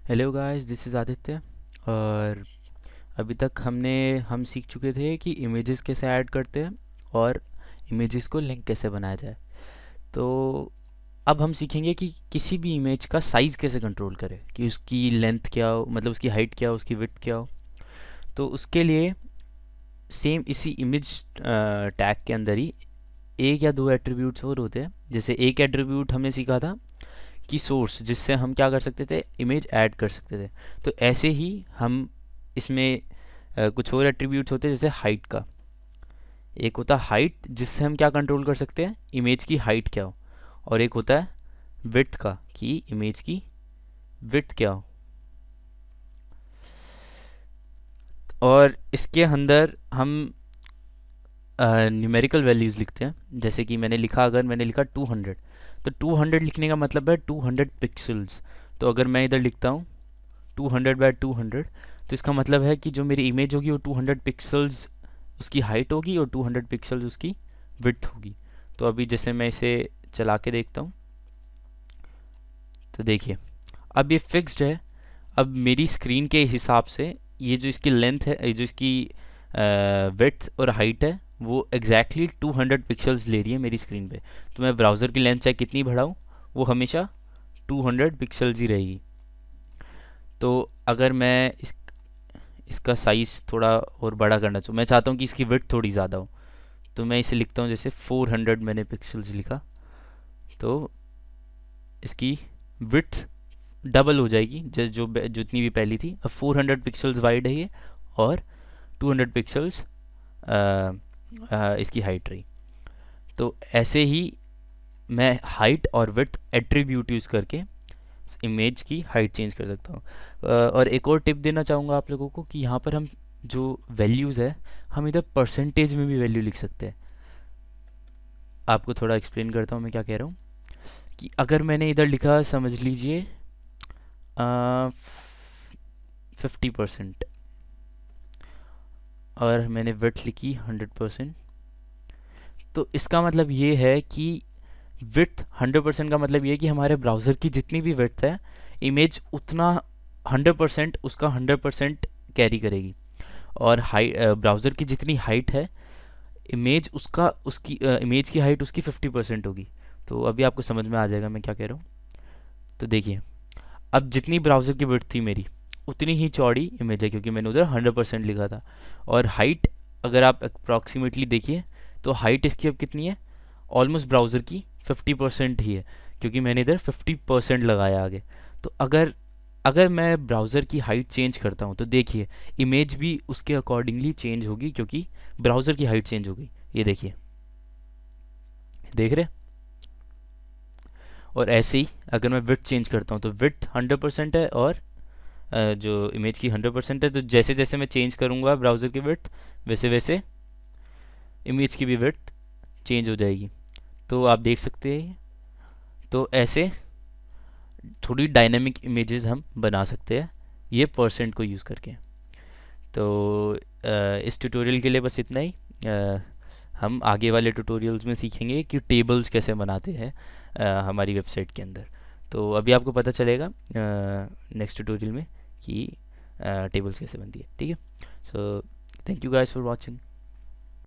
Hello guys, this is Aditya. और अभी तक हम सीख चुके थे कि इमेजेस कैसे ऐड करते हैं और इमेजेस को लिंक कैसे बनाया जाए। तो अब हम सीखेंगे कि किसी भी इमेज का साइज़ कैसे कंट्रोल करें, कि उसकी लेंथ क्या हो, मतलब उसकी हाइट क्या हो, उसकी विड्थ क्या हो। तो उसके लिए सेम इसी इमेज टैग के अंदर ही एक या दो एट्रीब्यूट्स और होते हैं। जैसे एक एट्रीब्यूट हमने सीखा था की सोर्स, जिससे हम क्या कर सकते थे, इमेज ऐड कर सकते थे। तो ऐसे ही हम इसमें कुछ और एट्रीब्यूट्स होते हैं, जैसे हाइट का। एक होता है हाइट, जिससे हम क्या कंट्रोल कर सकते हैं, इमेज की हाइट क्या हो। और एक होता है विड्थ का, कि इमेज की विड्थ क्या हो। और इसके अंदर हम न्यूमेरिकल वैल्यूज़ लिखते हैं। जैसे कि अगर मैंने लिखा 200, तो 200 लिखने का मतलब है 200 पिक्सल्स। तो अगर मैं इधर लिखता हूँ 200 बाय 200, तो इसका मतलब है कि जो मेरी इमेज होगी वो 200 पिक्सल्स उसकी हाइट होगी और 200 पिक्सल्स उसकी विड्थ होगी। तो अभी जैसे मैं इसे चला के देखता हूँ, तो देखिए अब ये फिक्स्ड है। अब मेरी स्क्रीन के हिसाब से ये जो इसकी लेंथ है, ये जो इसकी विड्थ और हाइट है, वो एग्जैक्टली 200 पिक्सल्स ले रही है मेरी स्क्रीन पे। तो मैं ब्राउज़र की लेंथ चाहे कितनी बढ़ाऊँ, वो हमेशा 200 पिक्सल्स ही रहेगी। तो अगर मैं इसका साइज़ थोड़ा और बड़ा करना चाहूँ, मैं चाहता हूँ कि इसकी विड्थ थोड़ी ज़्यादा हो, तो मैं इसे लिखता हूँ, जैसे 400 मैंने पिक्सल्स लिखा, तो इसकी विड्थ डबल हो जाएगी, जैसे जितनी भी पहली थी। अब 400 पिक्सल्स वाइड है ये, और 200 पिक्सल्स इसकी हाइट रही। तो ऐसे ही मैं हाइट और विड्थ एट्रीब्यूट यूज़ करके इमेज की हाइट चेंज कर सकता हूँ। और एक और टिप देना चाहूँगा आप लोगों को, कि यहाँ पर हम जो वैल्यूज़ है, हम इधर परसेंटेज में भी वैल्यू लिख सकते हैं। आपको थोड़ा एक्सप्लेन करता हूँ मैं क्या कह रहा हूँ। कि अगर मैंने इधर लिखा, समझ लीजिए 50%, और मैंने विड्थ लिखी 100%, तो इसका मतलब ये है कि विड्थ 100% का मतलब ये है कि हमारे ब्राउज़र की जितनी भी विड्थ है, इमेज उतना 100% उसका 100% कैरी करेगी। और ब्राउज़र की जितनी हाइट है, इमेज उसका उसकी इमेज की हाइट उसकी 50% होगी। तो अभी आपको समझ में आ जाएगा मैं क्या कह रहा हूँ। तो देखिए, अब जितनी ब्राउज़र की विड्थ थी मेरी, उतनी ही चौड़ी इमेज है, क्योंकि मैंने उधर 100% लिखा था। और हाइट, अगर आप अप्रॉक्सीमेटली देखिए, तो हाइट इसकी अब कितनी है, ऑलमोस्ट ब्राउज़र की 50% ही है, क्योंकि मैंने इधर 50% लगाया आगे। तो अगर अगर मैं ब्राउज़र की हाइट चेंज करता हूँ, तो देखिए इमेज भी उसके अकॉर्डिंगली चेंज होगी, क्योंकि ब्राउज़र की हाइट चेंज हो गई। ये देखिए, देख रहे हैं? और ऐसे ही अगर मैं विड्थ चेंज करता हूँ, तो विड्थ 100% है, और जो इमेज की 100% है। तो जैसे जैसे मैं चेंज करूँगा ब्राउज़र की विड्थ, वैसे वैसे इमेज की भी विड्थ चेंज हो जाएगी। तो आप देख सकते हैं। तो ऐसे थोड़ी डायनेमिक इमेजेस हम बना सकते हैं, ये परसेंट को यूज़ करके। तो इस ट्यूटोरियल के लिए बस इतना ही। हम आगे वाले ट्यूटोरियल्स में सीखेंगे कि टेबल्स कैसे बनाते हैं हमारी वेबसाइट के अंदर। तो अभी आपको पता चलेगा नेक्स्ट ट्यूटोरियल में कि टेबल्स कैसे बनती है। ठीक है। So thank you guys for watching.